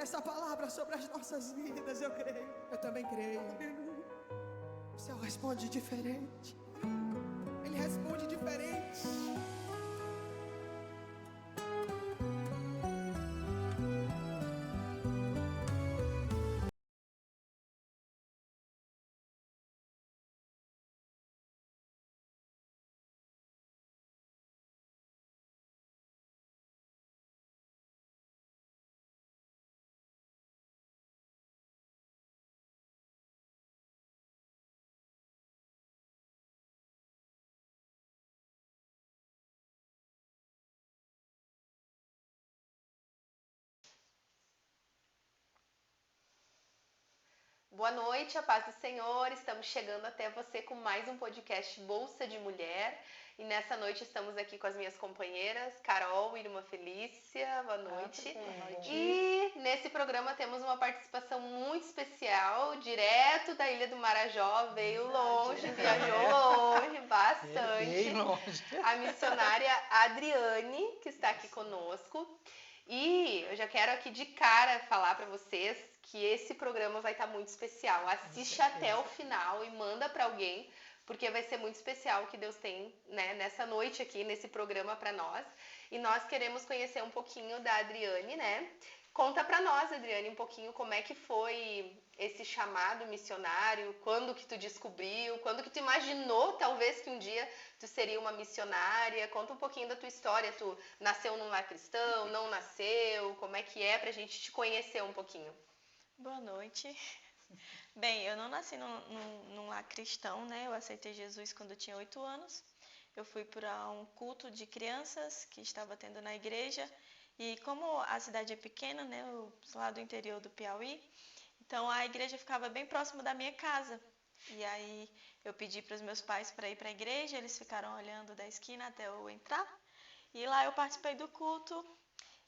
essa palavra sobre as nossas vidas, eu creio. Eu também creio. O céu responde diferente. Ele responde diferente. Boa noite, a paz do Senhor. Estamos chegando até você com mais um podcast Bolsa de Mulher. E nessa noite estamos aqui com as minhas companheiras, Carol e irmã Felícia. Boa noite. Boa noite. E nesse programa temos uma participação muito especial, direto da Ilha do Marajó, veio longe, viajou longe, bastante. Bem longe. A missionária Adriane, que está aqui conosco. E eu já quero aqui de cara falar para vocês que esse programa vai estar muito especial. Assiste até o final e manda para alguém, porque vai ser muito especial o que Deus tem, né, nessa noite aqui, nesse programa para nós. E nós queremos conhecer um pouquinho da Adriane, né? Conta para nós, Adriane, um pouquinho como é que foi esse chamado missionário, quando que tu descobriu, quando que tu imaginou, talvez, que um dia tu seria uma missionária. Conta um pouquinho da tua história, tu nasceu num lar cristão, não nasceu, como é que é pra gente te conhecer um pouquinho. Boa noite. Bem, eu não nasci num lar cristão, né? Eu aceitei Jesus quando eu tinha 8 anos. Eu fui para um culto de crianças que estava tendo na igreja. E como a cidade é pequena, né? Eu sou lá do interior do Piauí, então a igreja ficava bem próximo da minha casa. E aí eu pedi para os meus pais para ir para a igreja, eles ficaram olhando da esquina até eu entrar. E lá eu participei do culto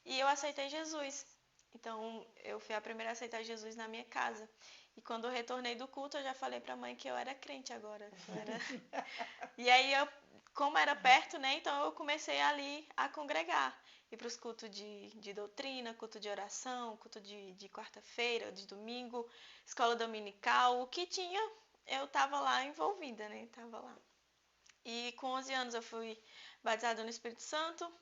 e eu aceitei Jesus. Então, eu fui a primeira a aceitar Jesus na minha casa. E quando eu retornei do culto, eu já falei para a mãe que eu era crente agora. E aí, como era perto, né? Então, eu comecei ali a congregar. Ir para os cultos de doutrina, culto de oração, culto de quarta-feira, de domingo, escola dominical. O que tinha, eu estava lá envolvida, né? Estava lá. E com 11 anos eu fui batizada no Espírito Santo.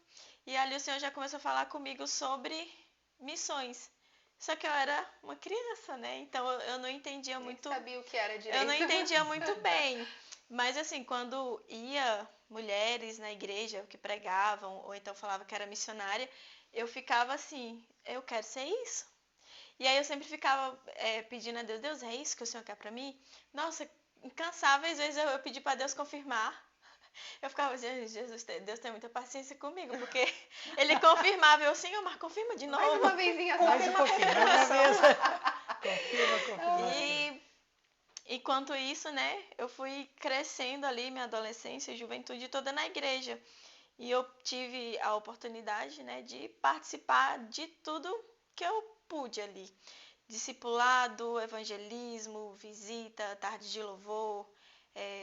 E ali o Senhor já começou a falar comigo sobre missões. Só que eu era uma criança, né? Então eu não entendia muito. Nem sabia o que era direito. Eu não entendia muito bem. Mas assim, quando ia mulheres na igreja que pregavam, ou então falava que era missionária, eu ficava assim, eu quero ser isso. E aí eu sempre ficava pedindo a Deus, Deus, é isso que o Senhor quer pra mim? Nossa, incansáveis às vezes eu pedi pra Deus confirmar. Eu ficava assim, Jesus, Deus tem muita paciência comigo, porque ele confirmava, eu, Senhor, mas confirma de novo. Mais uma vezinha só. Mais um pouquinho, mais uma vez. Confirma. E enquanto isso, né, eu fui crescendo ali, minha adolescência e juventude toda na igreja. E eu tive a oportunidade, né, de participar de tudo que eu pude ali. Discipulado, evangelismo, visita, tarde de louvor,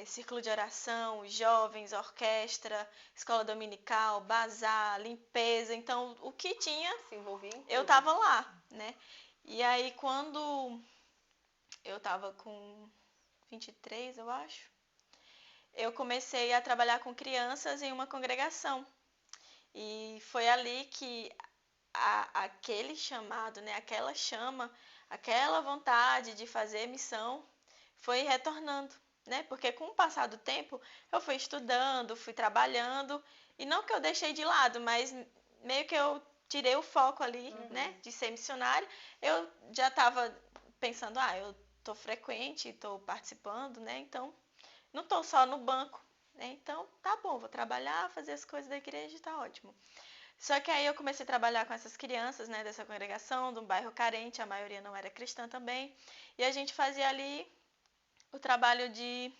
círculo de oração, jovens, orquestra, escola dominical, bazar, limpeza. Então, o que tinha, Se envolvia em eu tudo. estava lá, né? E aí, quando eu estava com 23, eu acho, eu comecei a trabalhar com crianças em uma congregação. E foi ali que aquele chamado, né, aquela chama, aquela vontade de fazer missão foi retornando, né? Porque com o passar do tempo, eu fui estudando, fui trabalhando, e não que eu deixei de lado, mas meio que eu tirei o foco ali, né, de ser missionária. Eu já estava pensando, eu tô frequente, tô participando, né? Então, não tô só no banco, né? Então, tá bom, vou trabalhar, fazer as coisas da igreja, tá ótimo. Só que aí eu comecei a trabalhar com essas crianças, né, dessa congregação, de um bairro carente, a maioria não era cristã também, e a gente fazia ali o trabalho de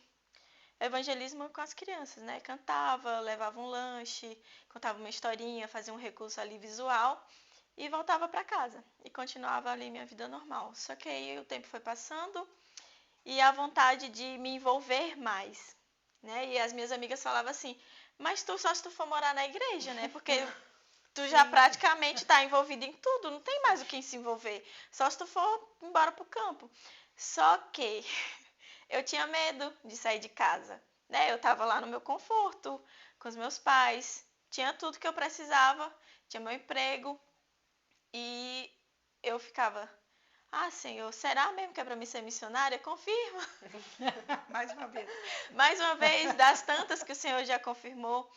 evangelismo com as crianças, né? Cantava, levava um lanche, contava uma historinha, fazia um recurso ali visual e voltava para casa e continuava ali minha vida normal. Só que aí o tempo foi passando e a vontade de me envolver mais, né? E as minhas amigas falavam assim, mas tu só se tu for morar na igreja, né? Porque tu já praticamente tá envolvido em tudo, não tem mais o que se envolver. Só se tu for embora pro campo. Só que eu tinha medo de sair de casa, né? Eu tava lá no meu conforto, com os meus pais, tinha tudo que eu precisava, tinha meu emprego e eu ficava, Senhor, será mesmo que é para mim ser missionária? Confirma. Mais uma vez. Mais uma vez, das tantas que o Senhor já confirmou.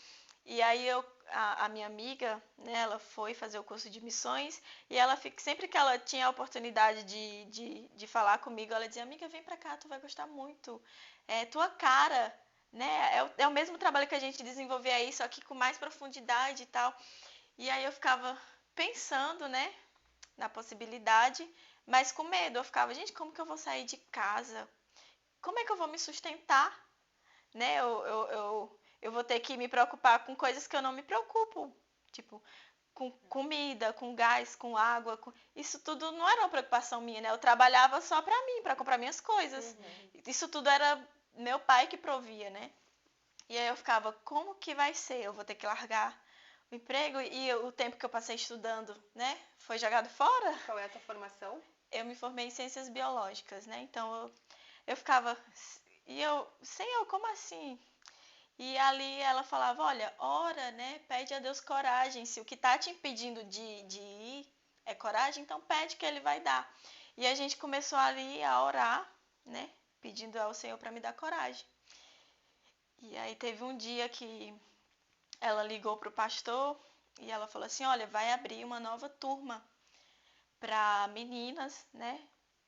E aí a minha amiga, né, ela foi fazer o curso de missões e ela sempre que ela tinha a oportunidade de falar comigo, ela dizia, amiga, vem pra cá, tu vai gostar muito. É tua cara, né? É o mesmo trabalho que a gente desenvolvia aí, só que com mais profundidade e tal. E aí eu ficava pensando, né, na possibilidade, mas com medo. Eu ficava, gente, como que eu vou sair de casa? Como é que eu vou me sustentar? Né? Eu vou ter que me preocupar com coisas que eu não me preocupo. Tipo, com comida, com gás, com água. Isso tudo não era uma preocupação minha, né? Eu trabalhava só pra mim, pra comprar minhas coisas. Isso tudo era meu pai que provia, né? E aí eu ficava, como que vai ser? Eu vou ter que largar o emprego e o tempo que eu passei estudando, né? Foi jogado fora. Qual é a tua formação? Eu me formei em ciências biológicas, né? Então eu ficava, Senhor, como assim? E ali ela falava, olha, ora, né? Pede a Deus coragem. Se o que está te impedindo de ir é coragem, então pede que Ele vai dar. E a gente começou ali a orar, né? Pedindo ao Senhor para me dar coragem. E aí teve um dia que ela ligou para o pastor e ela falou assim, olha, vai abrir uma nova turma para meninas, né?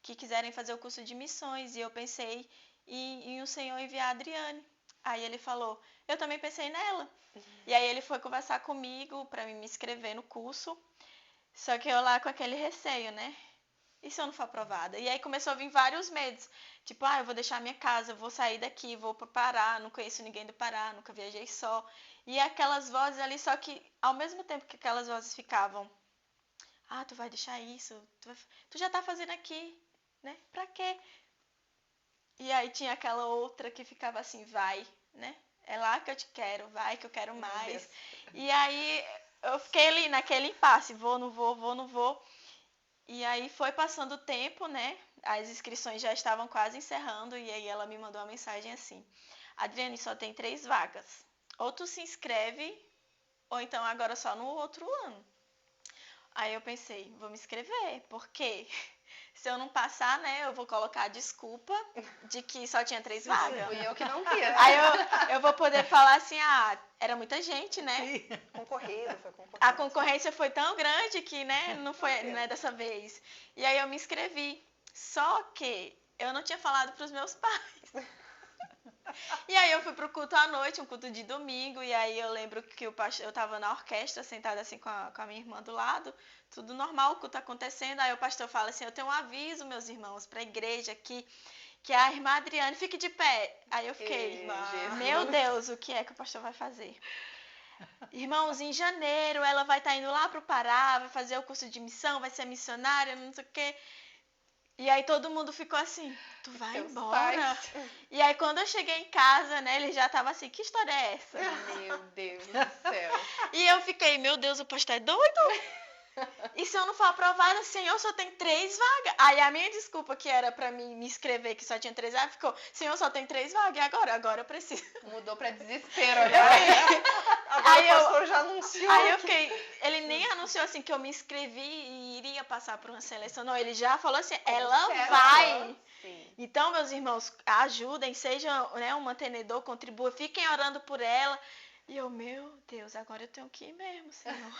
Que quiserem fazer o curso de missões. E eu pensei em o Senhor enviar a Adriane. Aí ele falou, eu também pensei nela. E aí ele foi conversar comigo para me inscrever no curso. Só que eu lá com aquele receio, né? E se eu não for aprovada? E aí começou a vir vários medos. Tipo, eu vou deixar minha casa, eu vou sair daqui, vou pro Pará, não conheço ninguém do Pará, nunca viajei só. E aquelas vozes ali, só que ao mesmo tempo que aquelas vozes ficavam, tu vai deixar isso, tu já tá fazendo aqui, né? Pra quê? E aí tinha aquela outra que ficava assim, vai, né? É lá que eu te quero, vai que eu quero mais. E aí eu fiquei ali naquele impasse, vou, não vou, vou, não vou. E aí foi passando o tempo, né? As inscrições já estavam quase encerrando e aí ela me mandou uma mensagem assim, Adriane, só tem 3 vagas. Ou tu se inscreve, ou então agora só no outro ano. Aí eu pensei, vou me inscrever, porque se eu não passar, né, eu vou colocar a desculpa de que só tinha 3 vagas. Fui eu que não quis. Aí eu vou poder falar assim, era muita gente, né? Sim. Concorrido, foi concorrido. A concorrência foi tão grande que, né, não é dessa vez. E aí eu me inscrevi. Só que eu não tinha falado para os meus pais. E aí eu fui pro culto à noite, um culto de domingo, e aí eu lembro que eu tava na orquestra, sentada assim com a minha irmã do lado, tudo normal, o culto acontecendo, aí o pastor fala assim, eu tenho um aviso, meus irmãos, pra igreja aqui, que a irmã Adriane fique de pé. Aí eu fiquei, meu Deus, o que é que o pastor vai fazer? Irmãos, em janeiro ela vai estar indo lá pro Pará, vai fazer o curso de missão, vai ser missionária, não sei o quê. E aí todo mundo ficou assim, tu vai Teus embora? pais. E aí quando eu cheguei em casa, né, ele já tava assim, que história é essa? Meu Deus do céu. E eu fiquei, meu Deus, o pastor é doido? E se eu não for aprovada, Senhor, só tem 3 vagas. Aí a minha desculpa que era pra mim me inscrever, que só tinha 3 vagas, ficou, Senhor, só tem 3 vagas, e agora? Agora eu preciso. Mudou pra desespero agora. Agora Aí o pastor já anunciou. Aí eu fiquei, ele nem anunciou assim que eu me inscrevi e iria passar por uma seleção, não, ele já falou assim, ela vai. Sim. Então, meus irmãos, ajudem, sejam, né, um mantenedor, contribuam, fiquem orando por ela. E eu, meu Deus, agora eu tenho que ir mesmo, Senhor.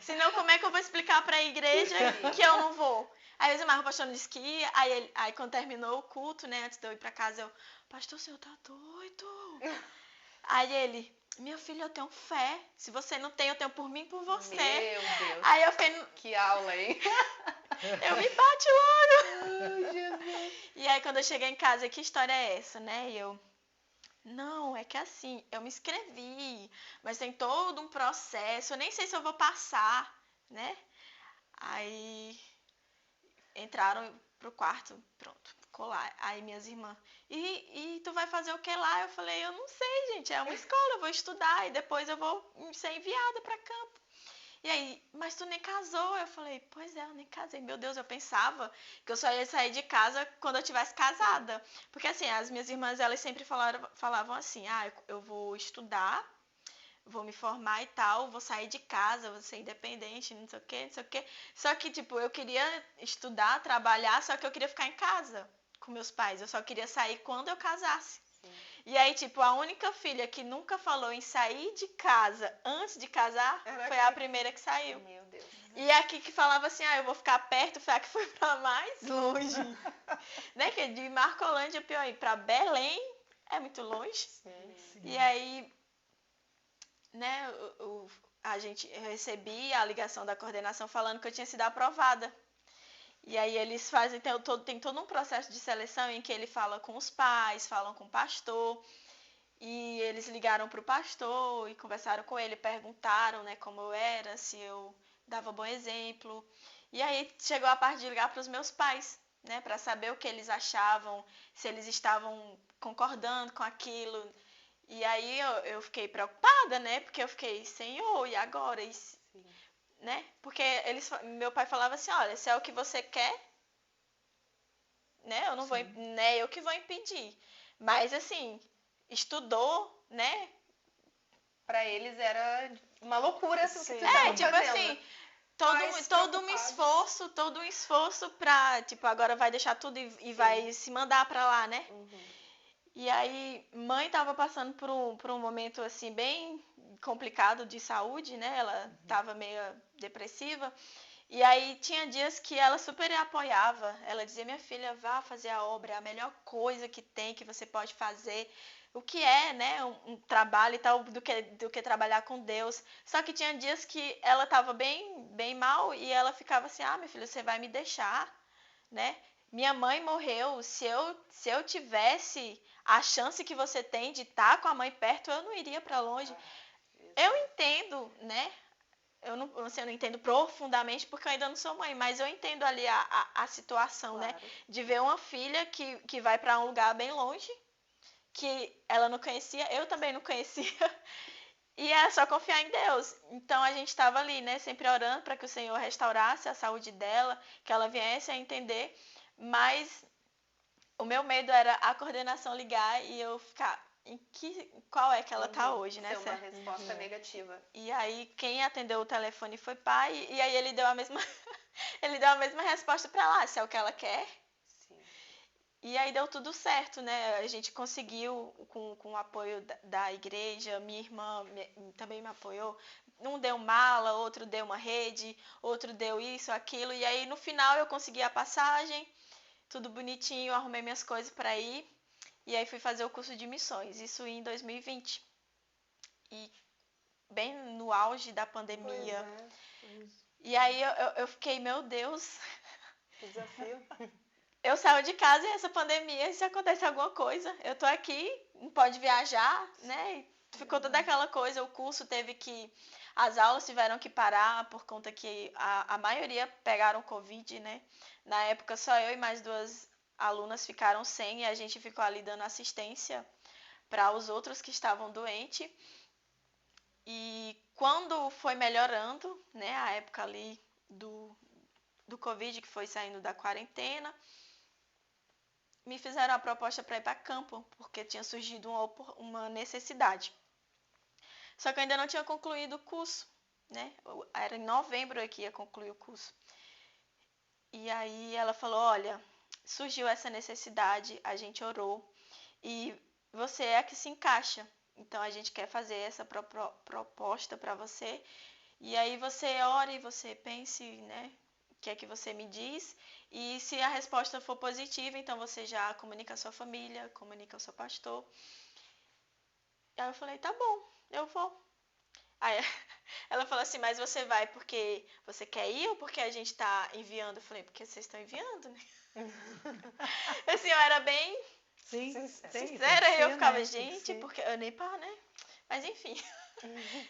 Senão, como é que eu vou explicar para a igreja que eu não vou? Aí os irmãos, o pastor não disse que ia, aí quando terminou o culto, né, antes de eu ir para casa, eu, pastor, o senhor tá doido? Aí ele, meu filho, eu tenho fé. Se você não tem, eu tenho por mim e por você. Meu Deus. Aí eu fiquei, Que aula, hein? eu me bate logo. Ai, Jesus. E aí quando eu cheguei em casa, que história é essa, né? E eu, não, é que assim, eu me inscrevi, mas tem todo um processo, eu nem sei se eu vou passar, né? Aí entraram pro quarto, pronto, ficou lá. Aí minhas irmãs, e tu vai fazer o que lá? Eu falei, eu não sei, gente, é uma escola, eu vou estudar e depois eu vou ser enviada para campo. E aí, mas tu nem casou? Eu falei, pois é, eu nem casei. Meu Deus, eu pensava que eu só ia sair de casa quando eu tivesse casada. Porque assim, as minhas irmãs, elas sempre falavam assim, eu vou estudar, vou me formar e tal, vou sair de casa, vou ser independente, não sei o quê, não sei o quê. Só que, tipo, eu queria estudar, trabalhar, só que eu queria ficar em casa com meus pais. Eu só queria sair quando eu casasse. Sim. E aí, tipo, a única filha que nunca falou em sair de casa antes de casar foi a primeira que saiu. Meu Deus. E aqui que falava assim, eu vou ficar perto, foi a que foi pra mais longe. Né? Que de Marcolândia, pior aí, pra Belém é muito longe. Sim. E aí, né, eu recebi a ligação da coordenação falando que eu tinha sido aprovada. E aí eles fazem, tem todo um processo de seleção em que ele fala com os pais, falam com o pastor. E eles ligaram para o pastor e conversaram com ele, perguntaram, né, como eu era, se eu dava bom exemplo. E aí chegou a parte de ligar para os meus pais, né, para saber o que eles achavam, se eles estavam concordando com aquilo. E aí eu fiquei preocupada, né, porque eu fiquei, Senhor, e agora? Né? Porque meu pai falava assim, olha, se é o que você quer, né, eu não vou, né, eu que vou impedir. Mas assim, estudou, né? Pra eles era uma loucura assim, o que tu É, tava tipo fazendo. assim, Pais todo um esforço pra, tipo, agora vai deixar tudo e vai se mandar pra lá, né? E aí, mãe tava passando por um momento, assim, bem complicado de saúde, né? Ela tava meio depressiva. E aí, tinha dias que ela super apoiava. Ela dizia, minha filha, vá fazer a obra, é a melhor coisa que tem, que você pode fazer. O que é, né, um trabalho e tal, do que trabalhar com Deus. Só que tinha dias que ela tava bem mal e ela ficava assim, minha filha, você vai me deixar, né? Minha mãe morreu, se eu tivesse a chance que você tem de estar com a mãe perto, eu não iria para longe. Eu entendo, né? Eu não entendo profundamente porque eu ainda não sou mãe, mas eu entendo ali a situação, Claro. né? De ver uma filha que vai para um lugar bem longe, que ela não conhecia, eu também não conhecia, e é só confiar em Deus. Então a gente estava ali, né? Sempre orando para que o Senhor restaurasse a saúde dela, que ela viesse a entender, mas o meu medo era a coordenação ligar e eu ficar, qual é que ela tá hoje, né? Ser uma resposta negativa. E aí quem atendeu o telefone foi pai e aí ele deu a mesma ele deu a mesma resposta para ela, se é o que ela quer. Sim. E aí deu tudo certo, né? A gente conseguiu com o apoio da igreja, minha irmã também me apoiou. Um deu mala, outro deu uma rede, outro deu isso, aquilo. E aí no final eu consegui a passagem, tudo bonitinho, arrumei minhas coisas para ir. E aí fui fazer o curso de missões, isso em 2020. E bem no auge da pandemia. E aí eu fiquei, meu Deus. Que desafio. Eu saio de casa e essa pandemia, se acontece alguma coisa, eu tô aqui, não pode viajar, né? E ficou toda aquela coisa, o curso teve que. As aulas tiveram que parar por conta que a maioria pegaram Covid, né? Na época só eu e mais 2 alunas ficaram sem e a gente ficou ali dando assistência para os outros que estavam doentes. E quando foi melhorando, né? A época ali do Covid, que foi saindo da quarentena, me fizeram a proposta para ir para campo, porque tinha surgido uma necessidade. Só que eu ainda não tinha concluído o curso, né? Era em novembro que ia concluir o curso. E aí ela falou, olha, surgiu essa necessidade, a gente orou e você é a que se encaixa. Então a gente quer fazer essa proposta para você. E aí você ore, você pense, né? O que é que você me diz? E se a resposta for positiva, então você já comunica a sua família, comunica ao seu pastor. Aí eu falei, tá bom, eu vou. Aí ela falou assim, mas você vai porque você quer ir ou porque a gente tá enviando? Eu falei, porque vocês estão enviando, né? Assim, eu era bem sincera e eu ficava, gente, porque eu nem pá, né? Mas enfim,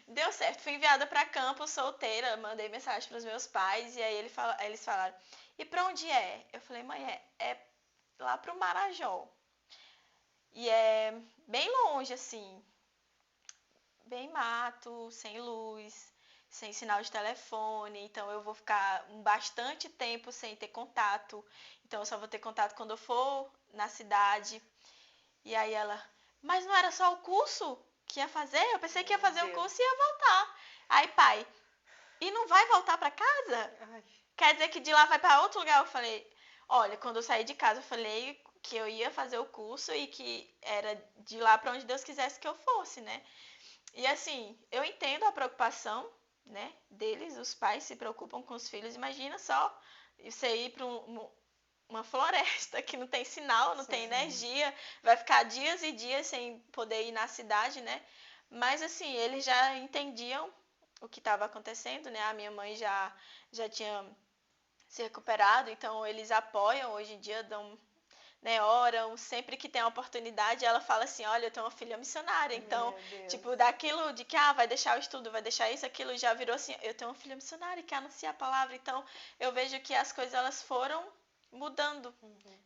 deu certo. Fui enviada para campo, solteira, mandei mensagem para os meus pais e aí eles falaram, e para onde é? Eu falei, mãe, é lá pro Marajó. E é bem longe, assim, bem mato, sem luz. sem sinal de telefone, então eu vou ficar bastante tempo sem ter contato. Então eu só vou ter contato quando eu for na cidade. E aí ela, mas não era só o curso que ia fazer? Eu pensei que ia fazer o curso e ia voltar. Aí, pai, e não vai voltar para casa? Ai. Quer dizer que de lá vai para outro lugar? Eu falei, olha, quando eu saí de casa, eu falei que eu ia fazer o curso e que era de lá para onde Deus quisesse que eu fosse, né? E assim, eu entendo a preocupação, né, deles, os pais se preocupam com os filhos. Imagina só você ir para uma floresta que não tem sinal, não tem energia, vai ficar dias e dias sem poder ir na cidade, né? Mas assim, eles já entendiam o que estava acontecendo, né? A minha mãe já tinha se recuperado, então eles apoiam hoje em dia, dão, né, oram, sempre que tem a oportunidade, ela fala assim, olha, eu tenho uma filha missionária, então, tipo, daquilo de que, vai deixar o estudo, vai deixar isso, aquilo, já virou assim, eu tenho uma filha missionária que anuncia a palavra, então eu vejo que as coisas, elas foram mudando,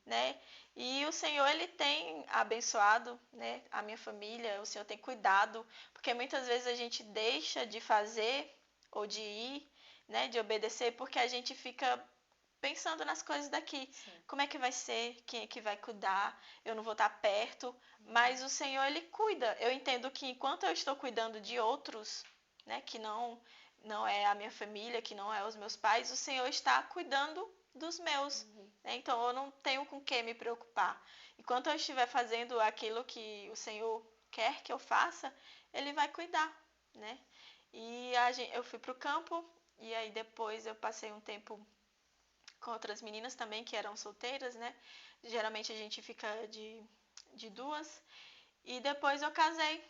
né, e o Senhor, Ele tem abençoado, né, a minha família, o Senhor tem cuidado, porque muitas vezes a gente deixa de fazer, ou de ir, né, de obedecer, porque a gente fica pensando nas coisas daqui. Como é que vai ser? Quem é que vai cuidar? Eu não vou estar perto. Mas o Senhor, Ele cuida. Eu entendo que enquanto eu estou cuidando de outros, né, que não é a minha família, que não é os meus pais, o Senhor está cuidando dos meus. Né? Então, eu não tenho com que me preocupar. Enquanto eu estiver fazendo aquilo que o Senhor quer que eu faça, Ele vai cuidar, né? E eu fui para o campo, e aí depois eu passei um tempo com outras meninas também que eram solteiras, né? Geralmente a gente fica de duas. E depois eu casei,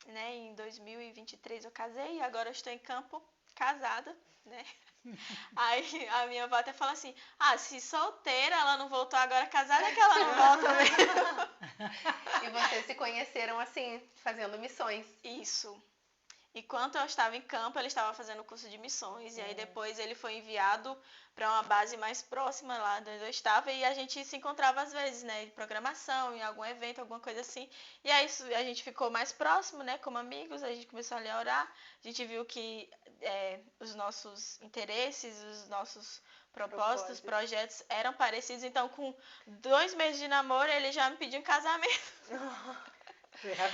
né? Em 2023 eu casei e agora eu estou em campo, casada, né? Aí a minha avó até fala assim, se solteira ela não voltou agora casada, é que ela não volta mesmo. E vocês se conheceram assim, fazendo missões. Isso. Enquanto eu estava em campo, ele estava fazendo o curso de missões, e aí depois ele foi enviado para uma base mais próxima lá de onde eu estava, e a gente se encontrava às vezes, né, em programação, em algum evento, alguma coisa assim. E aí a gente ficou mais próximo, né, como amigos, a gente começou ali a orar, a gente viu que os nossos interesses, os nossos propósitos, projetos eram parecidos, então com 2 meses de namoro ele já me pediu em casamento.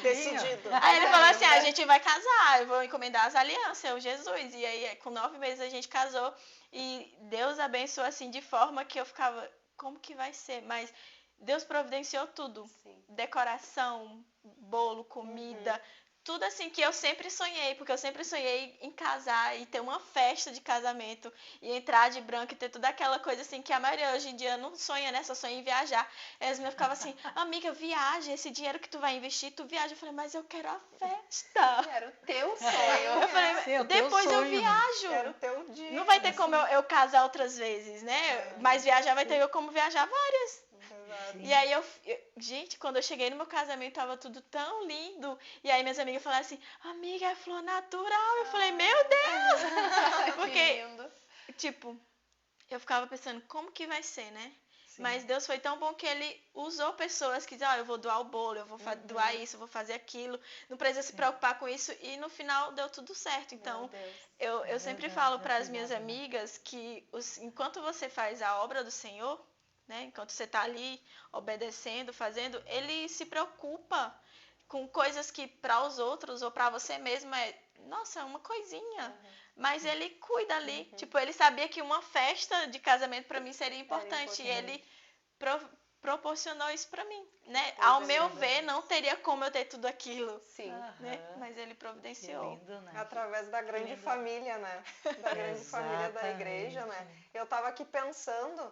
Decidido. Aí ele falou assim, a gente vai casar, eu vou encomendar as alianças, eu Jesus. E aí com 9 meses a gente casou e Deus abençoou assim de forma que eu ficava, como que vai ser? Mas Deus providenciou tudo, decoração, bolo, comida, tudo assim que eu sempre sonhei, porque eu sempre sonhei em casar e ter uma festa de casamento e entrar de branco e ter toda aquela coisa assim que a maioria hoje em dia não sonha, né? Só sonha em viajar. Aí as minhas ficavam assim, amiga, viaja, esse dinheiro que tu vai investir, tu viaja. Eu falei, mas eu quero a festa. Era o teu sonho. Eu falei, depois eu viajo. Era o teu dia. Não vai ter como eu casar outras vezes, né? Mas viajar vai ter como viajar várias. E aí gente, quando eu cheguei no meu casamento, tava tudo tão lindo. E aí minhas amigas falaram assim, amiga, é flor natural. Eu falei, meu Deus! Porque, tipo, eu ficava pensando, como que vai ser, né? Mas Deus foi tão bom que Ele usou pessoas que diziam, eu vou doar o bolo, eu vou doar isso, eu vou fazer aquilo. Não precisa se preocupar com isso. E no final deu tudo certo. Então, eu sempre falo para as minhas amigas que enquanto você faz a obra do Senhor, né, enquanto você está ali obedecendo, fazendo, Ele se preocupa com coisas que para os outros ou para você mesmo nossa, é uma coisinha. Mas Ele cuida ali. Tipo, Ele sabia que uma festa de casamento para mim seria importante. E Ele proporcionou isso para mim, né? Ao meu ver, não teria como eu ter tudo aquilo. Sim. Né? Mas Ele providenciou. Lindo, né? Através da grande família, né? Da grande família da igreja, né? Eu estava aqui pensando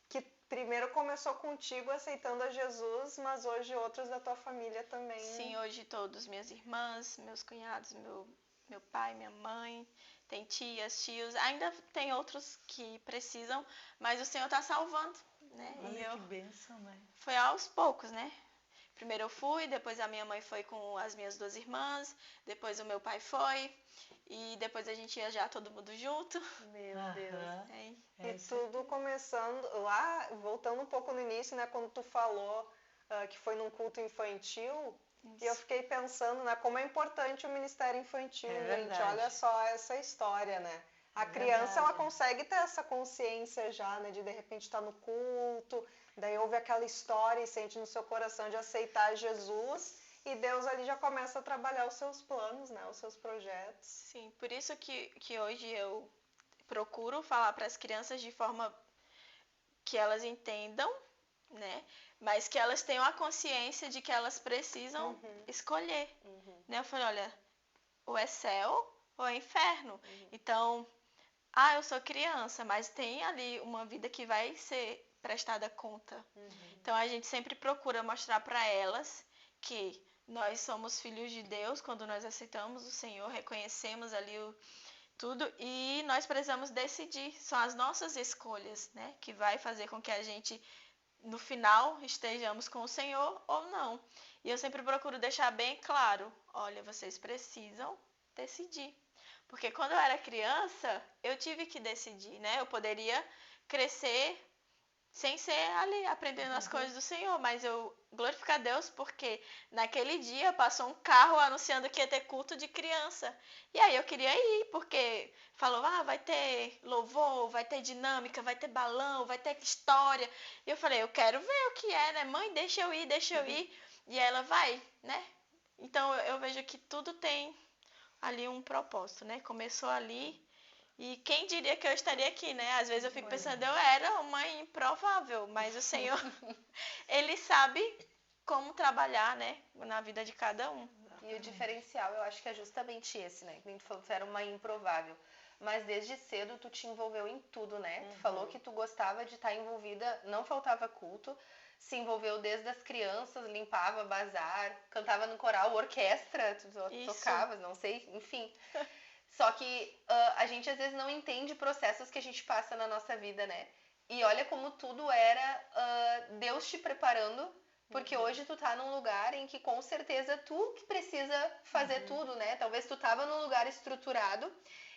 que primeiro começou contigo aceitando a Jesus, mas hoje outros da tua família também. Sim, hoje todos, minhas irmãs, meus cunhados, meu pai, minha mãe, tem tias, tios, ainda tem outros que precisam, mas o Senhor está salvando, né? Olha que bênção, né? Foi aos poucos, né? Primeiro eu fui, depois a minha mãe foi com as minhas 2 irmãs, depois o meu pai foi, e depois a gente ia já todo mundo junto. Meu Deus. É E tudo começando lá, voltando um pouco no início, né? Quando tu falou que foi num culto infantil, E eu fiquei pensando, né, como é importante o Ministério Infantil, É gente. verdade. Olha só essa história, né? A É criança, ela verdade. consegue ter essa consciência já, né, de repente estar no culto, daí ouve aquela história e sente no seu coração de aceitar Jesus, e Deus ali já começa a trabalhar os seus planos, né, os seus projetos. Sim, por isso que hoje eu procuro falar para as crianças de forma que elas entendam, né? Mas que elas tenham a consciência de que elas precisam escolher, né? Eu falei, olha, ou é céu ou é inferno. Então, eu sou criança, mas tem ali uma vida que vai ser prestada conta. Então, a gente sempre procura mostrar para elas que nós somos filhos de Deus quando nós aceitamos o Senhor, reconhecemos ali tudo e nós precisamos decidir. São as nossas escolhas, né, que vai fazer com que a gente no final estejamos com o Senhor ou não. E eu sempre procuro deixar bem claro, olha, vocês precisam decidir. Porque quando eu era criança, eu tive que decidir, né? Eu poderia crescer sem ser ali aprendendo as coisas do Senhor, mas eu glorifico a Deus porque naquele dia passou um carro anunciando que ia ter culto de criança. E aí eu queria ir, porque falou, vai ter louvor, vai ter dinâmica, vai ter balão, vai ter história. E eu falei, eu quero ver o que é, né? Mãe, deixa eu ir. E ela vai, né? Então eu vejo que tudo tem ali um propósito, né? Começou ali. E quem diria que eu estaria aqui, né? Às vezes eu fico pensando, eu era uma improvável, mas o Senhor, Ele sabe como trabalhar, né? Na vida de cada um. E o diferencial, eu acho que é justamente esse, né? Que nem tu falou, tu era uma improvável. Mas desde cedo tu te envolveu em tudo, né? Tu falou que tu gostava de estar envolvida, não faltava culto, se envolveu desde as crianças, limpava bazar, cantava no coral, orquestra, tu tocavas, não sei, enfim. Só que a gente às vezes não entende processos que a gente passa na nossa vida, né? E olha como tudo era Deus te preparando, porque hoje tu tá num lugar em que com certeza tu que precisa fazer tudo, né? Talvez tu tava num lugar estruturado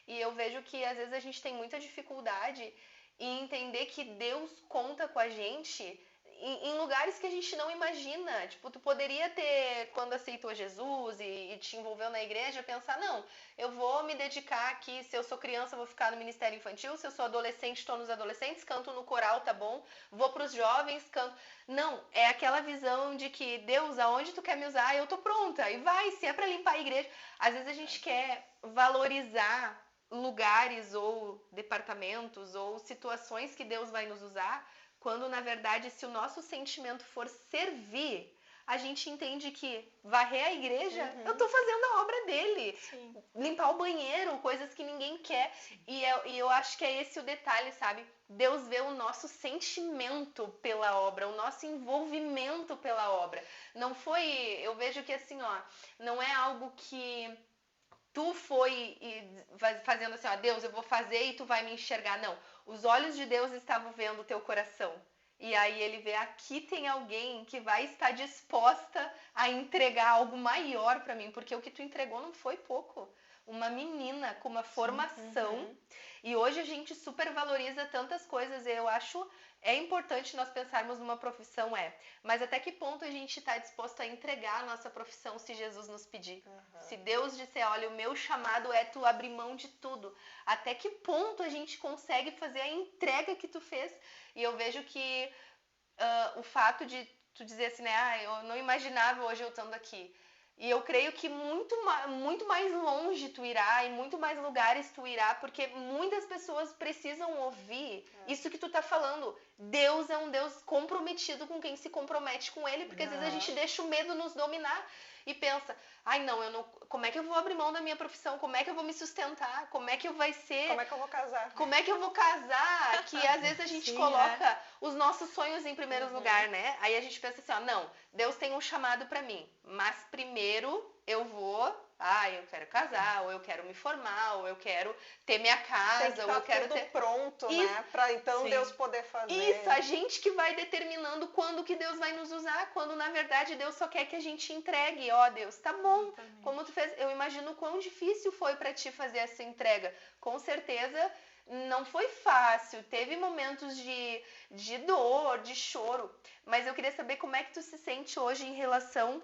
e eu vejo que às vezes a gente tem muita dificuldade em entender que Deus conta com a gente em lugares que a gente não imagina. Tipo, tu poderia ter, quando aceitou Jesus e te envolveu na igreja, pensar, não, eu vou me dedicar aqui, se eu sou criança, eu vou ficar no ministério infantil, se eu sou adolescente, estou nos adolescentes, canto no coral, tá bom, vou pros jovens, canto... Não, é aquela visão de que, Deus, aonde tu quer me usar, eu tô pronta, e vai, se é pra limpar a igreja. Às vezes a gente quer valorizar lugares ou departamentos ou situações que Deus vai nos usar, quando na verdade se o nosso sentimento for servir, a gente entende que varrer a igreja, eu tô fazendo a obra dele. Sim. Limpar o banheiro, coisas que ninguém quer. E eu acho que é esse o detalhe, sabe? Deus vê o nosso sentimento pela obra, o nosso envolvimento pela obra. Não foi, eu vejo que assim, ó, não é algo que tu foi fazendo assim, ó, Deus, eu vou fazer e tu vai me enxergar. Não, os olhos de Deus estavam vendo o teu coração. E aí ele vê, aqui tem alguém que vai estar disposta a entregar algo maior pra mim, porque o que tu entregou não foi pouco. Uma menina com uma formação. E hoje a gente super valoriza tantas coisas. Eu acho é importante nós pensarmos numa profissão, mas até que ponto a gente está disposto a entregar a nossa profissão se Jesus nos pedir? Se Deus disser, olha, o meu chamado é tu abrir mão de tudo. Até que ponto a gente consegue fazer a entrega que tu fez? E eu vejo que o fato de tu dizer assim, né, eu não imaginava hoje eu estando aqui. E eu creio que muito mais longe tu irá, em muito mais lugares tu irá, porque muitas pessoas precisam ouvir isso que tu tá falando. Deus é um Deus comprometido com quem se compromete com Ele, porque às vezes a gente deixa o medo nos dominar e pensa, ai não, eu não, como é que eu vou abrir mão da minha profissão? Como é que eu vou me sustentar? Como é que vai ser? Como é que eu vou casar? Como é que eu vou casar? Que às vezes a gente coloca os nossos sonhos em primeiro lugar, né? Aí a gente pensa assim, ó, não, Deus tem um chamado pra mim, mas primeiro eu vou, eu quero casar, ou eu quero me formar, ou eu quero ter minha casa, tem que ou eu quero ter pronto, isso, né? Pra então Deus poder fazer. Isso, a gente que vai determinando quando que Deus vai nos usar, quando na verdade Deus só quer que a gente entregue. Ó, Deus, tá bom. Exatamente. Como tu fez, eu imagino quão difícil foi pra ti fazer essa entrega. Com certeza não foi fácil, teve momentos de dor, de choro, mas eu queria saber como é que tu se sente hoje em relação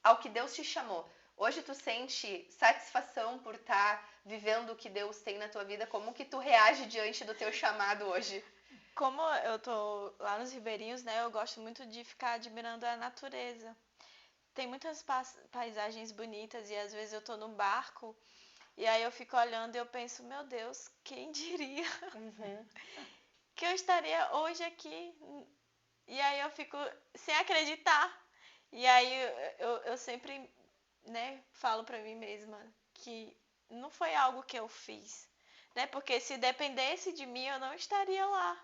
ao que Deus te chamou. Hoje tu sente satisfação por estar vivendo o que Deus tem na tua vida? Como que tu reage diante do teu chamado hoje? Como eu tô lá nos ribeirinhos, né, eu gosto muito de ficar admirando a natureza. Tem muitas paisagens bonitas e às vezes eu tô num barco e aí eu fico olhando e eu penso, meu Deus, quem diria que eu estaria hoje aqui? E aí eu fico sem acreditar. E aí eu sempre, né, falo pra mim mesma que não foi algo que eu fiz, né? Porque se dependesse de mim, eu não estaria lá,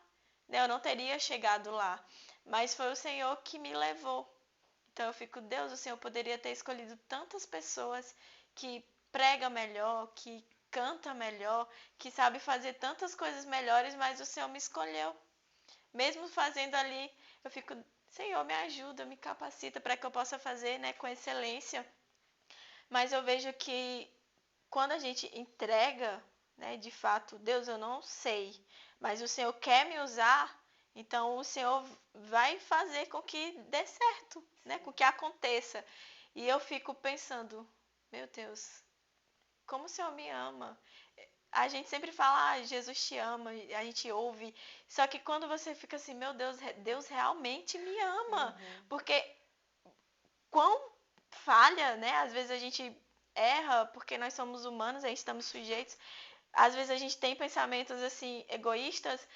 né? Eu não teria chegado lá. Mas foi o Senhor que me levou. Então eu fico, Deus, o Senhor poderia ter escolhido tantas pessoas que pregam melhor, que canta melhor, que sabe fazer tantas coisas melhores, mas o Senhor me escolheu. Mesmo fazendo ali, eu fico, Senhor, me ajuda, me capacita para que eu possa fazer, né, com excelência. Mas eu vejo que quando a gente entrega, né, de fato, Deus, eu não sei, mas o Senhor quer me usar, então o Senhor vai fazer com que dê certo, né, com que aconteça. E eu fico pensando, meu Deus, como o Senhor me ama. A gente sempre fala, ah, Jesus te ama, a gente ouve. Só que quando você fica assim, meu Deus, Deus realmente me ama. Porque quão falha, né? Às vezes a gente erra porque nós somos humanos, a gente estamos sujeitos. Às vezes a gente tem pensamentos assim egoístas,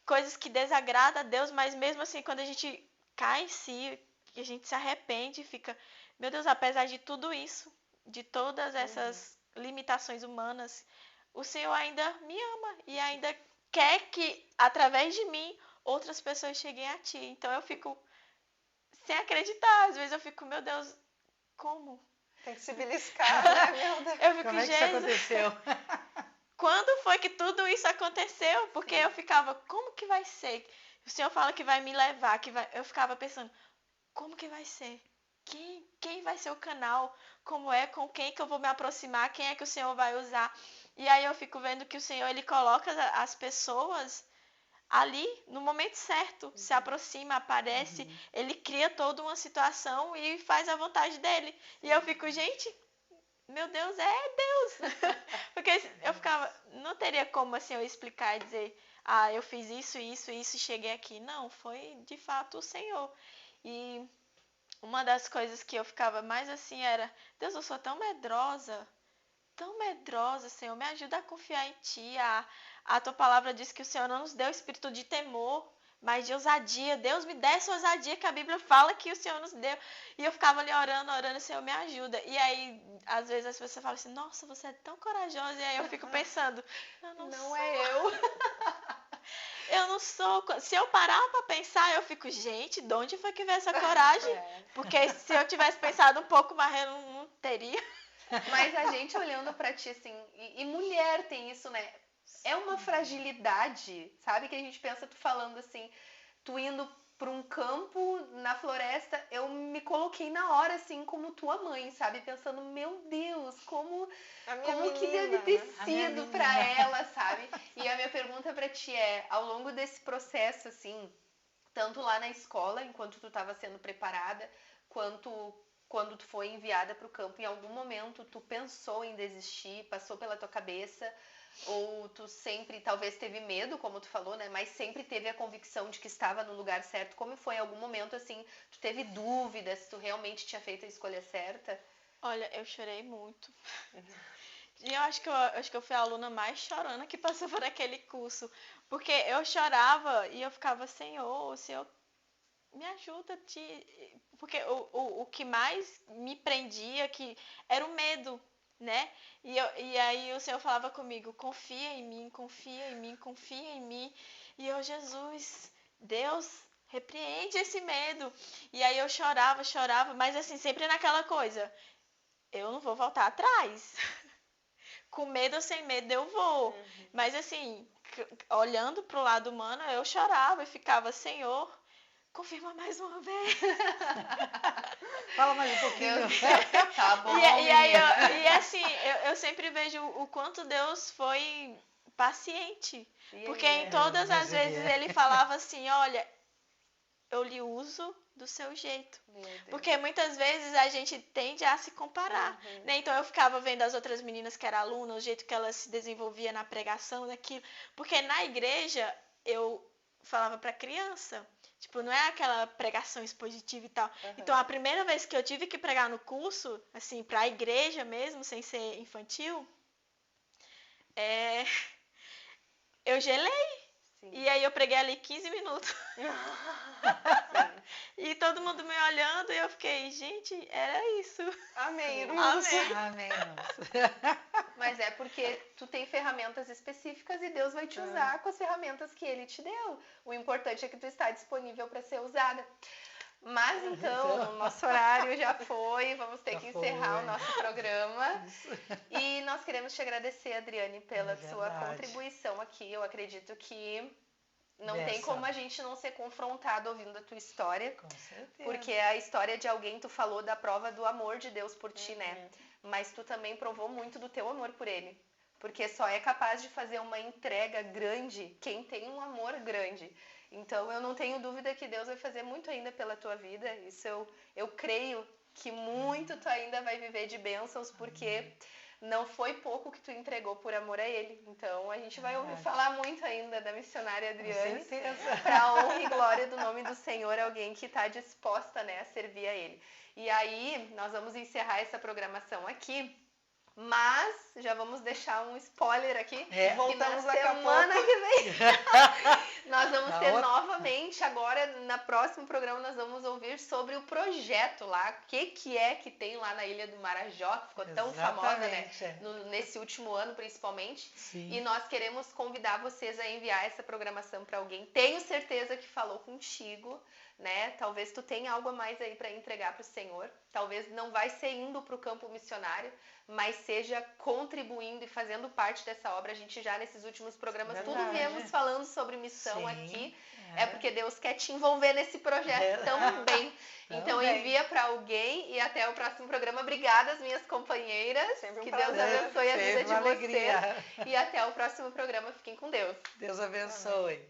coisas que desagradam a Deus, mas mesmo assim quando a gente cai em si, que a gente se arrepende, fica, meu Deus, apesar de tudo isso, de todas essas limitações humanas, o Senhor ainda me ama e ainda quer que através de mim outras pessoas cheguem a ti. Então eu fico sem acreditar, às vezes eu fico, meu Deus, como? Tem que se beliscar, né, meu Deus? Eu fico, Como é que isso aconteceu? Quando foi que tudo isso aconteceu? Porque eu ficava, como que vai ser? O Senhor fala que vai me levar, que vai... Eu ficava pensando, como que vai ser? Quem vai ser o canal? Como é? Com quem que eu vou me aproximar? Quem é que o Senhor vai usar? E aí eu fico vendo que o Senhor, ele coloca as pessoas ali no momento certo, se aproxima, aparece, ele cria toda uma situação e faz a vontade dele. E eu fico, gente, meu Deus, é Deus. Porque eu ficava, não teria como assim eu explicar e dizer, ah, eu fiz isso, isso, isso e cheguei aqui. Não, foi de fato o Senhor. E uma das coisas que eu ficava mais assim era, Deus, eu sou tão medrosa, Senhor, me ajuda a confiar em Ti. A Tua palavra diz que o Senhor não nos deu espírito de temor, mas de ousadia. Deus, me dê essa ousadia que a Bíblia fala que o Senhor nos deu. E eu ficava ali orando, Senhor, me ajuda. E aí, às vezes as pessoas falam assim, nossa, você é tão corajosa. E aí eu fico pensando, eu não sou. É eu. Eu não sou. Se eu parar pra pensar, eu fico, gente, de onde foi que veio essa coragem? Porque se eu tivesse pensado um pouco mais, eu não teria. Mas a gente olhando pra ti, assim, e mulher tem isso, né? É uma fragilidade, sabe? Que a gente pensa, tu falando assim, tu indo pra um campo na floresta, eu me coloquei na hora, assim, como tua mãe, sabe? Pensando, meu Deus, como que deve ter sido pra ela, sabe? E a minha pergunta pra ti é, ao longo desse processo, assim, tanto lá na escola, enquanto tu estava sendo preparada, quanto quando tu foi enviada para o campo, em algum momento tu pensou em desistir, passou pela tua cabeça, ou tu sempre talvez teve medo, como tu falou, né? Mas sempre teve a convicção de que estava no lugar certo. Como foi em algum momento assim, tu teve dúvidas se tu realmente tinha feito a escolha certa? Olha, eu chorei muito. E eu acho que eu fui a aluna mais chorona que passou por aquele curso, porque eu chorava e eu ficava, Senhor, me ajuda, porque o que mais me prendia que era o medo, né? E aí o Senhor falava comigo, confia em mim, confia em mim, confia em mim. E eu, Jesus, Deus, repreende esse medo. E aí eu chorava, mas assim, sempre naquela coisa, eu não vou voltar atrás. Com medo ou sem medo eu vou. Mas assim, olhando pro lado humano, eu chorava e ficava, Senhor, confirma mais uma vez. Fala mais um pouquinho. Tá bom. E assim, eu sempre vejo o quanto Deus foi paciente. Porque em todas as vezes ele falava assim, olha, eu lhe uso do seu jeito. Meu Deus. Porque muitas vezes a gente tende a se comparar, né? Então eu ficava vendo as outras meninas que eram alunas, o jeito que elas se desenvolviam na pregação, daquilo. Porque na igreja eu falava para criança, tipo, não é aquela pregação expositiva e tal. Então a primeira vez que eu tive que pregar no curso, assim, para a igreja mesmo, sem ser infantil, eu gelei. Sim. E aí eu preguei ali 15 minutos. E todo mundo me olhando e eu fiquei, gente, era isso. Amém, irmãos. Amém. Amém, irmãos. Mas é porque tu tem ferramentas específicas e Deus vai te usar com as ferramentas que Ele te deu. O importante é que tu está disponível para ser usada. Mas então, o nosso horário já foi, vamos ter que encerrar o nosso programa. E nós queremos te agradecer, Adriane, pela sua contribuição aqui. Eu acredito que não tem como a gente não ser confrontado ouvindo a tua história. Com certeza. Porque a história de alguém, tu falou da prova do amor de Deus por ti, né? Mas tu também provou muito do teu amor por Ele. Porque só é capaz de fazer uma entrega grande quem tem um amor grande. Então, eu não tenho dúvida que Deus vai fazer muito ainda pela tua vida. Isso eu creio que muito tu ainda vai viver de bênçãos, porque não foi pouco que tu entregou por amor a Ele. Então, a gente vai ouvir falar muito ainda da missionária Adriane. Com certeza. Para a honra e glória do nome do Senhor, alguém que está disposta, né, a servir a Ele. E aí, nós vamos encerrar essa programação aqui. Mas já vamos deixar um spoiler aqui. Voltamos na daqui a semana pouco. que vem nós vamos Na ter outra. novamente, agora no próximo programa nós vamos ouvir sobre o projeto lá, o que é que tem lá na Ilha do Marajó, que ficou tão famosa, né? Exatamente. Nesse último ano principalmente. Sim. E nós queremos convidar vocês a enviar essa programação para alguém. Tenho certeza que falou contigo, né? Talvez tu tenha algo a mais aí para entregar para o Senhor. Talvez não vai ser indo para o campo missionário, mas seja contribuindo e fazendo parte dessa obra. A gente já nesses últimos programas tudo viemos falando sobre missão aqui. É porque Deus quer te envolver nesse projeto também. Então envia para alguém e até o próximo programa. Obrigada, minhas companheiras. Sempre um que Deus prazer. abençoe a vida Sempre de uma vocês. alegria. E até o próximo programa. Fiquem com Deus. Deus abençoe.